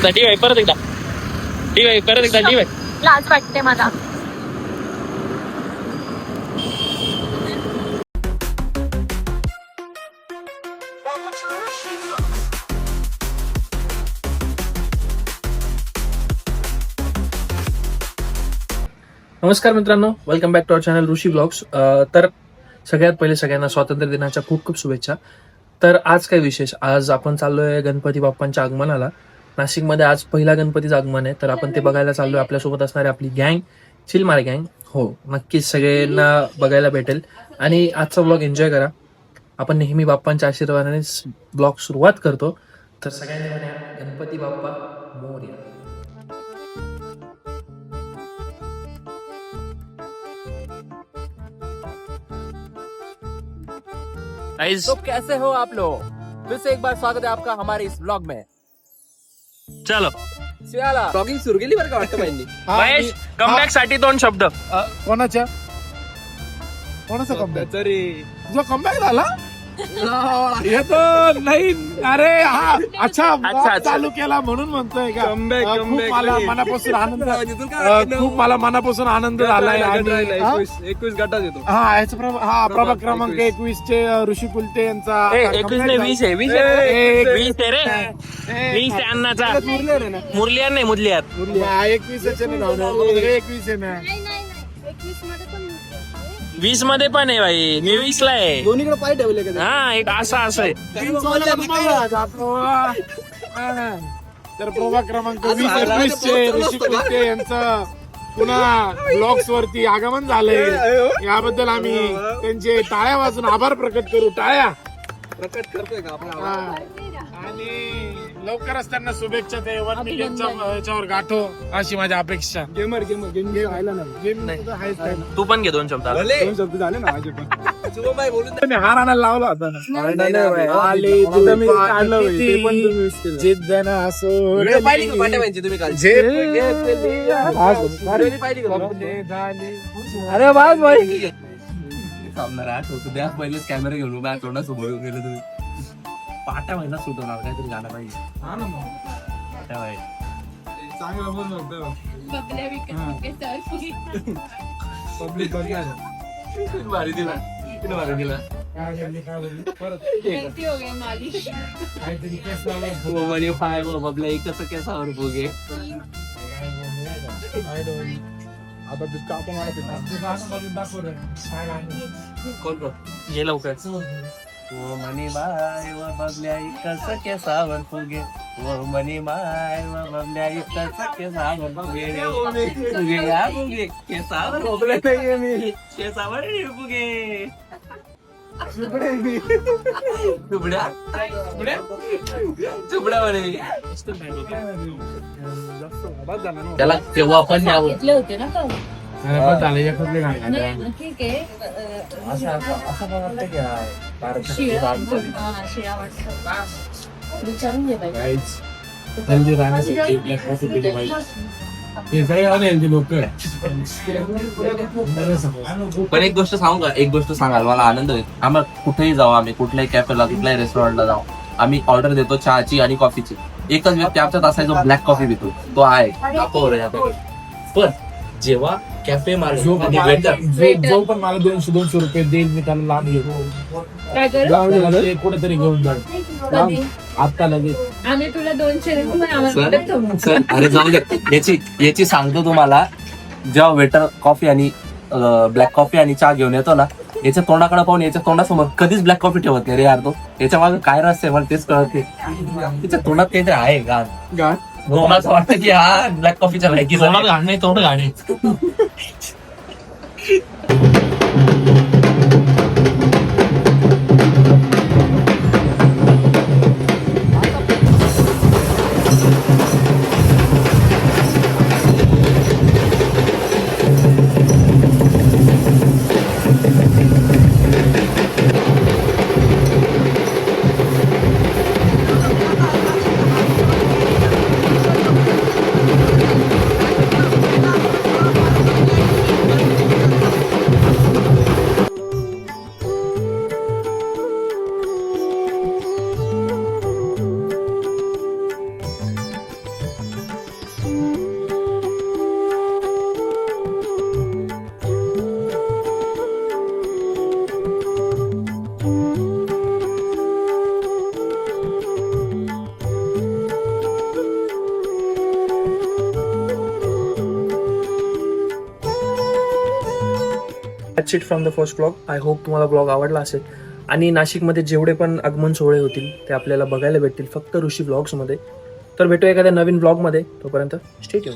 D परत एकदा D लाज वाटते मला. नमस्कार मित्रांनो, welcome back to our channel Rishi blogs. तर सगळ्यात पहिले सगळ्यांना स्वातंत्र्य दिनाच्या खूप खूप शुभेच्छा. तर आज काय विशेष, आज आपण चाललोय गणपती बाप्पांच्या आगमनाला. नाशिकमध्ये आज पहिला गणपतीचं आगमन आहे, तर आपण ते बघायला चाललोय. आपल्यासोबत असणारी आपली गँग, चिलमार गँग. हो, नक्कीच सगळ्यांना बघायला भेटेल आणि आजचा ब्लॉग एन्जॉय करा. आपण नेहमी बाप्पांच्या आशीर्वादाने ब्लॉग सुरुवात करतो, तर सगळ्यांनी म्हणा गणपती बाप्पा मोरया. तो कैसे हो आप लोग? फिर से एक बार स्वागत है आपका हमारे इस ब्लॉग में. चलो ब्लॉगिंग सुरू केली बरं का वाटतं महिनी. महेश, कमबॅक साठी 2 शब्द. कोणाचा कमबॅक? तरी तुझा कमबॅक झाला येतो नाही. अरे हा अच्छा चालू केला म्हणून म्हणतोय का. खूप मला मनापासून आनंद, खूप मला मनापासून आनंद झालाय. 21 गटात येतो. हा याचा प्रभाग क्रमांक 21 चे ऋषी कुलते यांचा 21 नाही 20 आहे. 20 आहे रे. 20 आहे अन्नाचा. मुरलियार नाही, मुरलियार. 21 आहे ना. 20 मध्ये पण आहे भाई. मी 20 ला आहे. दोन्हीकडे पाय ठेवले का? हा, एक असं आहे. तर प्रभाग क्रमांक 20-21 चे ऋषी कुलते यांचं पुन्हा ब्लॉग्स वरती आगमन झालंय. याबद्दल आम्ही त्यांचे टाळ्या वाजून आभार प्रकट करू. टाळ्या प्रकट करतोय का आपण? आणि लवकरच त्यांना शुभेच्छा. ते 1 मिलियनच्या याच्यावर गाठो अशी माझी अपेक्षा. गेम व्हायला नाही. तू पण घे 2 शब्द. 2 शब्द झाले ना माझे पण. शुभमभाई बोलून द्या. हार आणायला लावला होता ना. जिद्द ना असो पाहिली का पाट्याबाईंची तुम्ही काल? अरे बास भाई सामना आठवतो द्या. पहिलेच कॅमेरा घेऊन बॅग तोंडासोबत घेऊन गेलो तुम्ही. पाट्या महिना सुटवणार काहीतरी गाणं पाहिजे. पाट्या बाई चांगला बोल पब्लिक भारी दिला. भारी दिला. म्हणे पाय बबल्या कसं केसावर फुगे. आता बिबका आपण कोण ये लवकर. ओ मनी माय व बबल्या कसं केसावर फुगे. ओ मनी माय व बबल्या कसं केसावर फुगे. फुगे या फुगे केसावर बबल्या नाहीये मी. केसावर फुगे. चुबड्या चुबड्या म्हणे. त्याला तेव्हा पण घेतले होते ना तो. ठीक आहे. विचारून घे बाई. पण एक गोष्ट सांगू का, एक गोष्ट सांगाल मला आनंद होईल. आम्हाला कुठेही जाऊ, आम्ही कुठल्याही कॅफेला कुठल्याही रेस्टॉरंटला जाऊ, आम्ही ऑर्डर देतो चहाची आणि कॉफीची. एकच व्यक्ती आमच्यात असायचा जो ब्लॅक कॉफी पितो, तो आहे. पण जेव्हा कॅफे जो पण मला 200 रुपये देईल मी त्याला लाभ घेतो. कुठेतरी घेऊन जाईल आता लगेच. आम्ही तुला 200 अरे जाऊ दे. याची सांगतो तुम्हाला. जेव्हा वेटर कॉफी आणि ब्लॅक कॉफी आणि चहा घेऊन येतो ना, याच्या तोंडाकडे पाहून याच्या तोंडासमोर कधीच ब्लॅक कॉफी ठेवत नाही रे यार. तो याच्या मागे काय रस आहे मला तेच कळत नाही. त्याच्या तोंडात काहीतरी आहे गाण. असं वाटतं की हा ब्लॅक कॉफीच्या लायकी. तोंडात घाण नाही, तोंड घाण आहे. That's it from the first blog. I hope तुम्हाला ब्लॉग आवडला असेल आणि नाशिकमध्ये जेवढे पण आगमन सोहळे होतील ते आपल्याला बघायला भेटतील फक्त ऋषी ब्लॉग्समध्ये. तर भेटू एखाद्या नवीन ब्लॉगमध्ये. तोपर्यंत स्टे ट्यून.